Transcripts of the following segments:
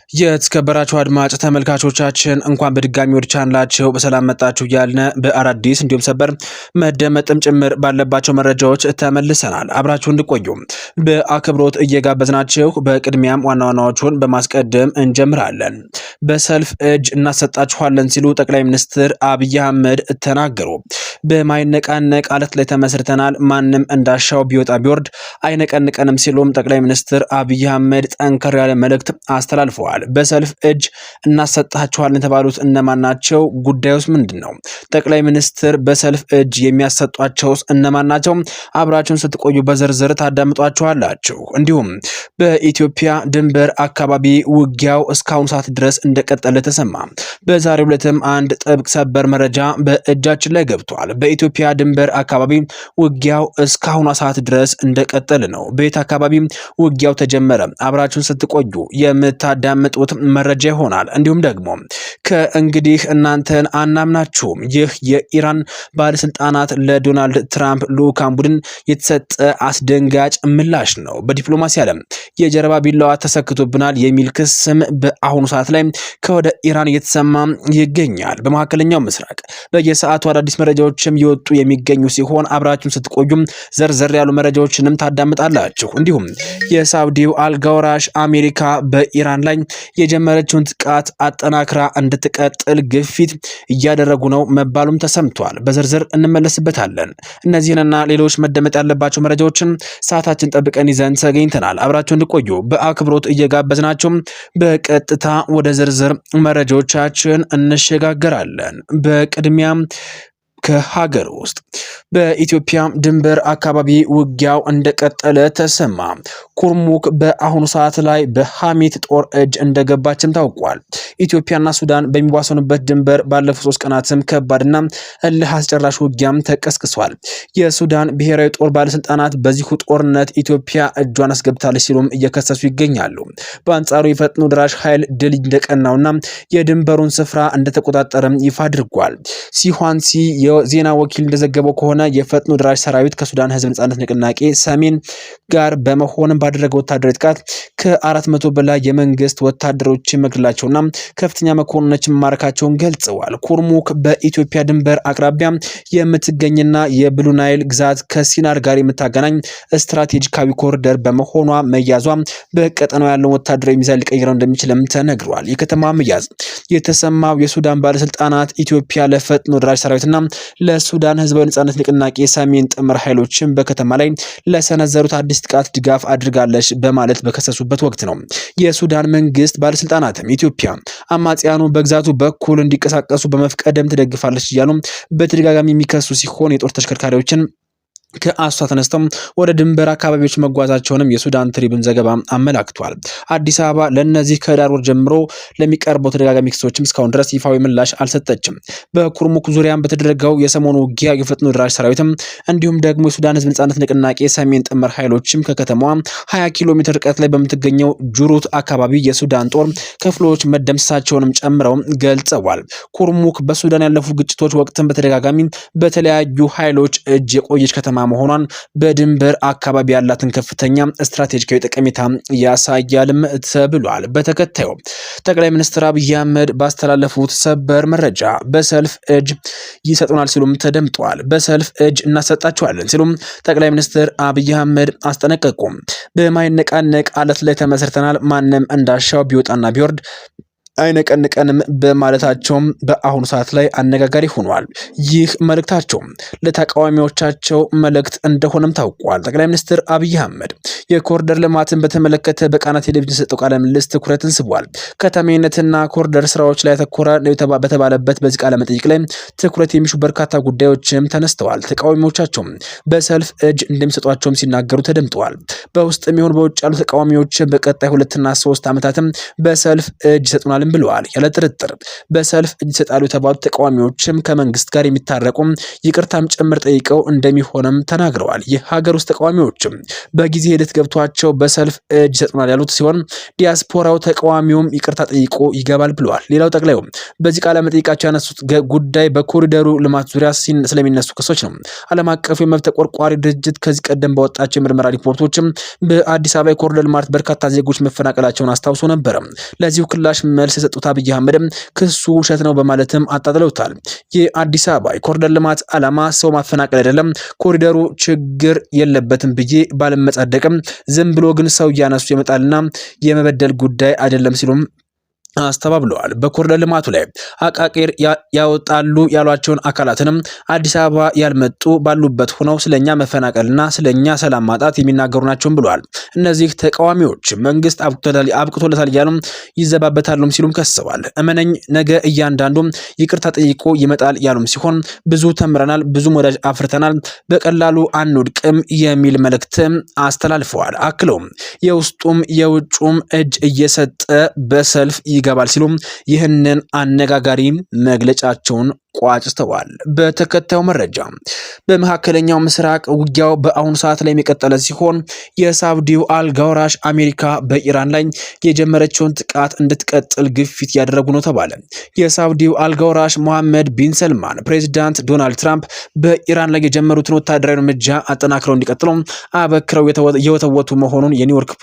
የተከበራችሁ አድማጭ ተመልካቾቻችን እንኳን በድጋሚ ወደ ቻናላችሁ በሰላም መጣችሁ እያልን በአዳዲስ እንዲሁም ሰበር መደመጥም ጭምር ባለባቸው መረጃዎች ተመልሰናል። አብራችሁ እንድቆዩ በአክብሮት እየጋበዝናችሁ በቅድሚያም ዋና ዋናዎቹን በማስቀደም እንጀምራለን። በሰልፍ እጅ እናሰጣችኋለን ሲሉ ጠቅላይ ሚኒስትር አብይ አህመድ ተናገሩ። በማይነቃነቅ አለት ላይ ተመስርተናል፣ ማንም እንዳሻው ቢወጣ ቢወርድ አይነቀንቀንም ሲሉም ጠቅላይ ሚኒስትር አብይ አህመድ ጠንከር ያለ መልእክት አስተላልፈዋል። በሰልፍ እጅ እናሰጣችኋለን የተባሉት እነማን ናቸው? ጉዳዩስ ምንድነው? ጠቅላይ ሚኒስትር በሰልፍ እጅ የሚያሰጧቸውስ እነማን ናቸው? አብራችሁን ስትቆዩ በዝርዝር ታዳምጧቸዋላችሁ። እንዲሁም በኢትዮጵያ ድንበር አካባቢ ውጊያው እስካሁን ሰዓት ድረስ እንደቀጠለ ተሰማ። በዛሬው ዕለትም አንድ ጥብቅ ሰበር መረጃ በእጃችን ላይ ገብቷል። በኢትዮጵያ ድንበር አካባቢ ውጊያው እስካሁን ሰዓት ድረስ እንደቀጠለ ነው። በየት አካባቢ ውጊያው ተጀመረ? አብራችሁን ስትቆዩ የምታዳምጡት መረጃ ይሆናል። እንዲሁም ደግሞ ከእንግዲህ እናንተን አናምናችሁም፣ ይህ የኢራን ባለስልጣናት ለዶናልድ ትራምፕ ልዑካን ቡድን የተሰጠ አስደንጋጭ ምላሽ ነው። በዲፕሎማሲ ዓለም የጀርባ ቢላዋ ተሰክቶብናል የሚል ክስም በአሁኑ ሰዓት ላይ ከወደ ኢራን እየተሰማ ይገኛል። በመካከለኛው ምስራቅ በየሰዓቱ አዳዲስ መረጃዎችም ይወጡ የሚገኙ ሲሆን አብራችሁን ስትቆዩም ዘርዘር ያሉ መረጃዎችንም ታዳምጣላችሁ። እንዲሁም የሳውዲው አልጋወራሽ አሜሪካ በኢራን ላይ የጀመረችውን ጥቃት አጠናክራ እንድትቀጥል ግፊት እያደረጉ ነው መባሉም ተሰምቷል። በዝርዝር እንመለስበታለን። እነዚህንና ሌሎች መደመጥ ያለባቸው መረጃዎችን ሰዓታችን ጠብቀን ይዘን ተገኝተናል። አብራችሁ እንድቆዩ በአክብሮት እየጋበዝናችሁ በቀጥታ ወደ ዝርዝር መረጃዎቻችን እንሸጋገራለን። በቅድሚያም ከሀገር ውስጥ በኢትዮጵያ ድንበር አካባቢ ውጊያው እንደቀጠለ ተሰማ። ኩርሙክ በአሁኑ ሰዓት ላይ በሐሚት ጦር እጅ እንደገባችም ታውቋል። ኢትዮጵያና ሱዳን በሚዋሰኑበት ድንበር ባለፉት 3 ቀናትም ከባድና እልህ አስጨራሽ ውጊያም ተቀስቅሷል። የሱዳን ብሔራዊ ጦር ባለስልጣናት በዚሁ ጦርነት ኢትዮጵያ እጇን አስገብታለች ሲሉም እየከሰሱ ይገኛሉ። በአንጻሩ የፈጥኖ ድራሽ ኃይል ድል እንደቀናውና የድንበሩን ስፍራ እንደተቆጣጠረም ይፋ አድርጓል። ሲኋንሲ የዜና ወኪል እንደዘገበው ከሆነ የፈጥኖ ድራሽ ሰራዊት ከሱዳን ህዝብ ነጻነት ንቅናቄ ሰሜን ጋር በመሆን ባደረገው ወታደራዊ ጥቃት ከ400 በላይ የመንግስት ወታደሮች መግደላቸውና ከፍተኛ መኮንኖች ማረካቸውን ገልጸዋል። ኩርሙክ በኢትዮጵያ ድንበር አቅራቢያ የምትገኝና የብሉ ናይል ግዛት ከሲናር ጋር የምታገናኝ ስትራቴጂካዊ ኮሪደር በመሆኗ መያዟ በቀጠናው ያለውን ወታደራዊ ሚዛን ሊቀይረው እንደሚችልም ተነግሯል። የከተማ መያዝ የተሰማው የሱዳን ባለስልጣናት ኢትዮጵያ ለፈጥኖ ድራሽ ሰራዊትና ለሱዳን ህዝባዊ ነጻነት ንቅናቄ ሰሜን ጥምር ኃይሎችን በከተማ ላይ ለሰነዘሩት አዲስ ጥቃት ድጋፍ አድርጋለች በማለት በከሰሱበት ወቅት ነው። የሱዳን መንግስት ባለስልጣናትም ኢትዮጵያ አማጽያኑ በግዛቱ በኩል እንዲንቀሳቀሱ በመፍቀድም ትደግፋለች እያሉ በተደጋጋሚ የሚከሱ ሲሆን የጦር ተሽከርካሪዎችን ከአሷ ተነስተው ወደ ድንበር አካባቢዎች መጓዛቸውንም የሱዳን ትሪቡን ዘገባ አመላክቷል። አዲስ አበባ ለነዚህ ከህዳር ወር ጀምሮ ለሚቀርበው ተደጋጋሚ ክሶችም እስካሁን ድረስ ይፋዊ ምላሽ አልሰጠችም። በኩርሙክ ዙሪያም በተደረገው የሰሞኑ ውጊያ የፈጥኖ ድራሽ ሰራዊትም እንዲሁም ደግሞ የሱዳን ህዝብ ነጻነት ንቅናቄ ሰሜን ጥምር ኃይሎችም ከከተማዋ 20 ኪሎ ሜትር ርቀት ላይ በምትገኘው ጁሩት አካባቢ የሱዳን ጦር ክፍሎች መደምሰሳቸውንም ጨምረው ገልጸዋል። ኩርሙክ በሱዳን ያለፉ ግጭቶች ወቅትም በተደጋጋሚ በተለያዩ ኃይሎች እጅ የቆየች ከተማ መሆኗን በድንበር አካባቢ ያላትን ከፍተኛ ስትራቴጂካዊ ጠቀሜታ ያሳያልም ተብሏል። በተከታዩ ጠቅላይ ሚኒስትር አብይ አህመድ ባስተላለፉት ሰበር መረጃ በሰልፍ እጅ ይሰጡናል ሲሉም ተደምጧል። በሰልፍ እጅ እናሰጣቸዋለን ሲሉም ጠቅላይ ሚኒስትር አብይ አህመድ አስጠነቀቁ። በማይነቃነቅ አለት ላይ ተመስርተናል፣ ማንም እንዳሻው ቢወጣና ቢወርድ አይነቀንቀንም በማለታቸው በአሁኑ ሰዓት ላይ አነጋጋሪ ሆኗል። ይህ መልእክታቸው ለተቃዋሚዎቻቸው መልእክት እንደሆነም ታውቋል። ጠቅላይ ሚኒስትር አብይ አህመድ የኮሪደር ልማትን በተመለከተ በቃና ቴሌቪዥን የሰጠው ቃለ ምልልስ ትኩረትን ስቧል። ከተሜነትና ኮሪደር ስራዎች ላይ ያተኮረ በተባለበት በዚህ ቃለ መጠይቅ ላይ ትኩረት የሚሹ በርካታ ጉዳዮችም ተነስተዋል። ተቃዋሚዎቻቸው በሰልፍ እጅ እንደሚሰጧቸውም ሲናገሩ ተደምጠዋል። በውስጥ የሚሆን በውጭ ያሉ ተቃዋሚዎች በቀጣይ 2 እና 3 ዓመታትም በሰልፍ እጅ ይሰጡናል ይገባልም ብለዋል። ያለ ጥርጥር በሰልፍ እጅ ይሰጣሉ የተባሉት ተቃዋሚዎችም ከመንግስት ጋር የሚታረቁ ይቅርታም ጭምር ጠይቀው እንደሚሆንም ተናግረዋል። የሀገር ውስጥ ተቃዋሚዎችም በጊዜ ሂደት ገብቷቸው በሰልፍ እጅ ይሰጡናል ያሉት ሲሆን ዲያስፖራው ተቃዋሚውም ይቅርታ ጠይቆ ይገባል ብለዋል። ሌላው ጠቅላዩ በዚህ ቃለ መጠይቃቸው ያነሱት ጉዳይ በኮሪደሩ ልማት ዙሪያ ስለሚነሱ ክሶች ነው። ዓለም አቀፉ የመብት ተቆርቋሪ ድርጅት ከዚህ ቀደም ባወጣቸው የምርመራ ሪፖርቶችም በአዲስ አበባ የኮሪደር ልማት በርካታ ዜጎች መፈናቀላቸውን አስታውሶ ነበር። ለዚሁ ክላሽ መልስ የሰጡት አብይ አህመድም ክሱ ውሸት ነው በማለትም አጣጥለውታል። የአዲስ አበባ የኮሪደር ልማት ዓላማ ሰው ማፈናቀል አይደለም፣ ኮሪደሩ ችግር የለበትም ብዬ ባለመጻደቅም ዝም ብሎ ግን ሰው እያነሱ ይመጣልና የመበደል ጉዳይ አይደለም ሲሉም አስተባብለዋል። በኮሪደር ልማቱ ላይ አቃቂር ያወጣሉ ያሏቸውን አካላትንም አዲስ አበባ ያልመጡ ባሉበት ሆነው ስለኛ መፈናቀልና ስለኛ ሰላም ማጣት የሚናገሩ ናቸው ብለዋል። እነዚህ ተቃዋሚዎች መንግስት አብቅቶለታል እያሉም ይዘባበታሉም ሲሉም ከሰዋል። እመነኝ ነገ እያንዳንዱ ይቅርታ ጠይቆ ይመጣል ያሉም ሲሆን ብዙ ተምረናል፣ ብዙ ወዳጅ አፍርተናል፣ በቀላሉ አንወድቅም የሚል መልእክትም አስተላልፈዋል። አክለውም የውስጡም የውጩም እጅ እየሰጠ በሰልፍ ይገባል ሲሉም ይህንን አነጋጋሪ መግለጫቸውን ቋጭተዋል። በተከታዩ መረጃ በመካከለኛው ምስራቅ ውጊያው በአሁኑ ሰዓት ላይ የቀጠለ ሲሆን የሳውዲው አልጋወራሽ አሜሪካ በኢራን ላይ የጀመረችውን ጥቃት እንድትቀጥል ግፊት ያደረጉ ነው ተባለ። የሳውዲው አልጋወራሽ መሐመድ ቢን ሰልማን ፕሬዚዳንት ዶናልድ ትራምፕ በኢራን ላይ የጀመሩትን ወታደራዊ እርምጃ አጠናክረው እንዲቀጥሉ አበክረው የወተወቱ መሆኑን የኒውዮርክ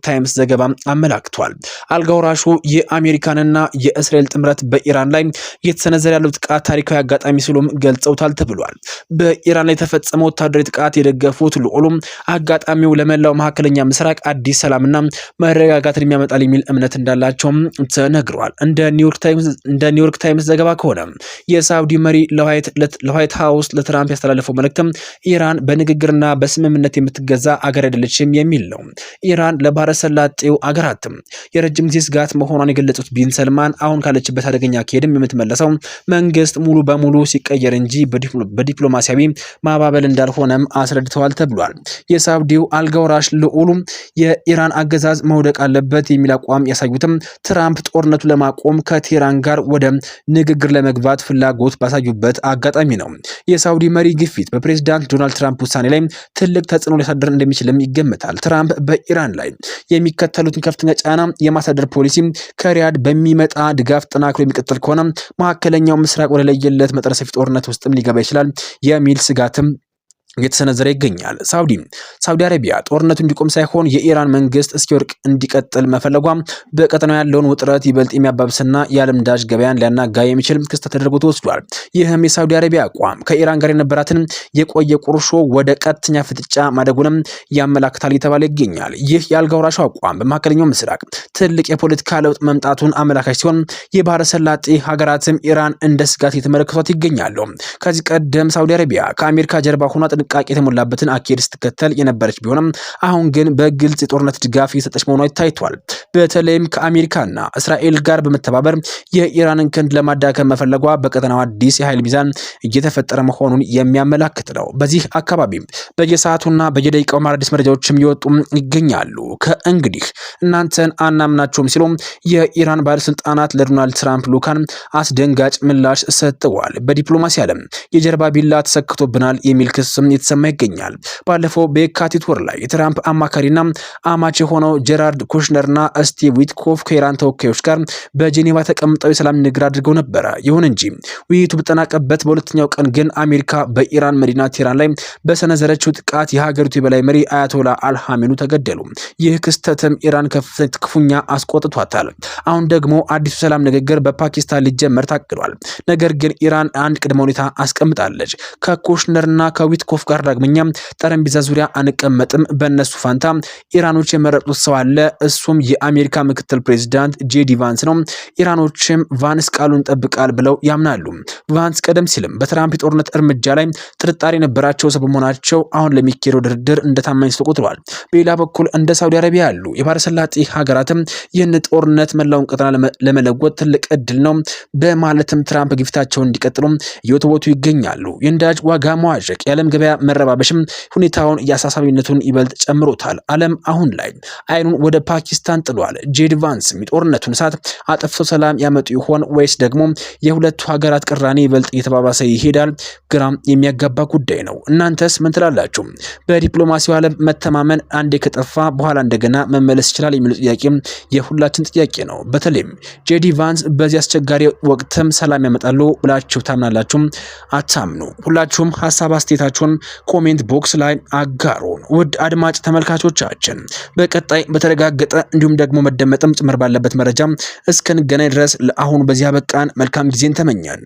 ታይምስ ዘገባ አመላክቷል። አልጋወራሹ የአሜሪካንና የእስራኤል ጥምረት በኢራን ላይ እየተሰነዘረ ያለው ጥቃት ታሪካዊ አጋጣሚ ሲሉም ገልጸውታል ተብሏል። በኢራን ላይ የተፈጸመው ወታደራዊ ጥቃት የደገፉት ልዑሉም አጋጣሚው ለመላው መካከለኛ ምስራቅ አዲስ ሰላምና መረጋጋትን የሚያመጣል የሚል እምነት እንዳላቸውም ተነግሯል። እንደ ኒውዮርክ ታይምስ ዘገባ ከሆነ የሳውዲ መሪ ለዋይት ሃውስ ለትራምፕ ያስተላለፈው መልእክትም ኢራን በንግግርና በስምምነት የምትገዛ አገር አይደለችም የሚል ነው። ኢራን ለባህረ ሰላጤው አገራትም የረጅም ጊዜ ስጋት መሆኗን የገለጹት ቢን ሰልማን አሁን ካለችበት አደገኛ ከሄድም የምትመለሰው መንግስት ሙሉ በሙሉ ሲቀየር እንጂ በዲፕሎማሲያዊ ማባበል እንዳልሆነም አስረድተዋል ተብሏል። የሳውዲው አልጋወራሽ ልዑሉ የኢራን አገዛዝ መውደቅ አለበት የሚል አቋም ያሳዩትም ትራምፕ ጦርነቱ ለማቆም ከቴህራን ጋር ወደ ንግግር ለመግባት ፍላጎት ባሳዩበት አጋጣሚ ነው። የሳውዲ መሪ ግፊት በፕሬዝዳንት ዶናልድ ትራምፕ ውሳኔ ላይ ትልቅ ተጽዕኖ ሊያሳድር እንደሚችልም ይገመታል። ትራምፕ በኢራን ላይ የሚከተሉትን ከፍተኛ ጫና የማሳደር ፖሊሲ ከሪያድ በሚመጣ ድጋፍ ጠናክሮ የሚቀጥል ከሆነ መካከለኛው ምስራቅ ወደ ለየለት መጠነ ሰፊ ጦርነት ውስጥም ሊገባ ይችላል የሚል ስጋትም እየተሰነዘረ ይገኛል። ሳውዲ አረቢያ ጦርነቱ እንዲቆም ሳይሆን የኢራን መንግስት እስኪወርቅ እንዲቀጥል መፈለጓ በቀጠናው ያለውን ውጥረት ይበልጥ የሚያባብስና የዓለም ነዳጅ ገበያን ሊያናጋ የሚችል ክስተት ተደርጎ ተወስዷል። ይህም የሳውዲ አረቢያ አቋም ከኢራን ጋር የነበራትን የቆየ ቁርሾ ወደ ቀጥተኛ ፍጥጫ ማደጉንም ያመላክታል እየተባለ ይገኛል። ይህ የአልጋወራሹ አቋም በመካከለኛው ምስራቅ ትልቅ የፖለቲካ ለውጥ መምጣቱን አመላካች ሲሆን የባህረ ሰላጤ ሀገራትም ኢራን እንደ ስጋት የተመለከቷት ይገኛሉ። ከዚህ ቀደም ሳውዲ አረቢያ ከአሜሪካ ጀርባ ሆኗ ጥንቃቄ የተሞላበትን አካሄድ ስትከተል የነበረች ቢሆንም አሁን ግን በግልጽ የጦርነት ድጋፍ እየሰጠች መሆኗ ታይቷል። በተለይም ከአሜሪካና እስራኤል ጋር በመተባበር የኢራንን ክንድ ለማዳከም መፈለጓ በቀጠናው አዲስ የኃይል ሚዛን እየተፈጠረ መሆኑን የሚያመላክት ነው። በዚህ አካባቢ በየሰዓቱና በየደቂቃው አዳዲስ መረጃዎችም እየወጡ ይገኛሉ። ከእንግዲህ እናንተን አናምናቸውም ሲሉ የኢራን ባለስልጣናት ለዶናልድ ትራምፕ ልዑካን አስደንጋጭ ምላሽ ሰጥተዋል። በዲፕሎማሲ ዓለም የጀርባ ቢላ ተሰክቶብናል የሚል ክስም የተሰማ ይገኛል። ባለፈው በየካቲት ወር ላይ የትራምፕ አማካሪና አማች የሆነው ጀራርድ ኩሽነርና ስቲቭ ዊትኮፍ ከኢራን ተወካዮች ጋር በጄኔቫ ተቀምጠው የሰላም ንግግር አድርገው ነበረ። ይሁን እንጂ ውይይቱ በተጠናቀበት በሁለተኛው ቀን ግን አሜሪካ በኢራን መዲና ቴህራን ላይ በሰነዘረችው ጥቃት የሀገሪቱ የበላይ መሪ አያቶላ አልሃሜኒ ተገደሉ። ይህ ክስተትም ኢራን ክፉኛ አስቆጥቷታል። አሁን ደግሞ አዲሱ ሰላም ንግግር በፓኪስታን ሊጀመር ታቅዷል። ነገር ግን ኢራን አንድ ቅድመ ሁኔታ አስቀምጣለች። ከኩሽነርና ከዊትኮፍ ጋር ዳግመኛ ጠረጴዛ ዙሪያ አንቀመጥም። በእነሱ ፋንታ ኢራኖች የመረጡት ሰው አለ። እሱም የአሜሪካ ምክትል ፕሬዚዳንት ጄዲ ቫንስ ነው። ኢራኖችም ቫንስ ቃሉን ጠብቃል ብለው ያምናሉ። ቫንስ ቀደም ሲልም በትራምፕ የጦርነት እርምጃ ላይ ጥርጣሬ የነበራቸው ሰው በመሆናቸው አሁን ለሚካሄደው ድርድር እንደ ታማኝ ሰው ተቆጥረዋል። በሌላ በኩል እንደ ሳውዲ አረቢያ ያሉ የባህረ ሰላጤ ሀገራትም ይህን ጦርነት መላውን ቀጠና ለመለወጥ ትልቅ እድል ነው በማለትም ትራምፕ ግፊታቸውን እንዲቀጥሉ እየወተወቱ ይገኛሉ። የነዳጅ ዋጋ መዋዠቅ የዓለም ገበያ መረባበሽም ሁኔታውን የአሳሳቢነቱን ይበልጥ ጨምሮታል። ዓለም አሁን ላይ አይኑን ወደ ፓኪስታን ጥሏል። ጄዲ ቫንስ የጦርነቱን እሳት አጥፍቶ ሰላም ያመጡ ይሆን ወይስ ደግሞ የሁለቱ ሀገራት ቅራኔ ይበልጥ እየተባባሰ ይሄዳል? ግራም የሚያጋባ ጉዳይ ነው። እናንተስ ምን ትላላችሁ? በዲፕሎማሲው ዓለም መተማመን አንዴ ከጠፋ በኋላ እንደገና መመለስ ይችላል የሚለው ጥያቄ የሁላችን ጥያቄ ነው። በተለይም ጄዲ ቫንስ በዚህ አስቸጋሪ ወቅትም ሰላም ያመጣሉ ብላችሁ ታምናላችሁ? አታምኑ? ሁላችሁም ሀሳብ አስተያየታችሁን ኮሜንት ቦክስ ላይ አጋሩን። ውድ አድማጭ ተመልካቾቻችን በቀጣይ በተረጋገጠ እንዲሁም ደግሞ መደመጥም ጭምር ባለበት መረጃ እስከንገናኝ ድረስ ለአሁኑ በዚህ አበቃን። መልካም ጊዜን ተመኛን።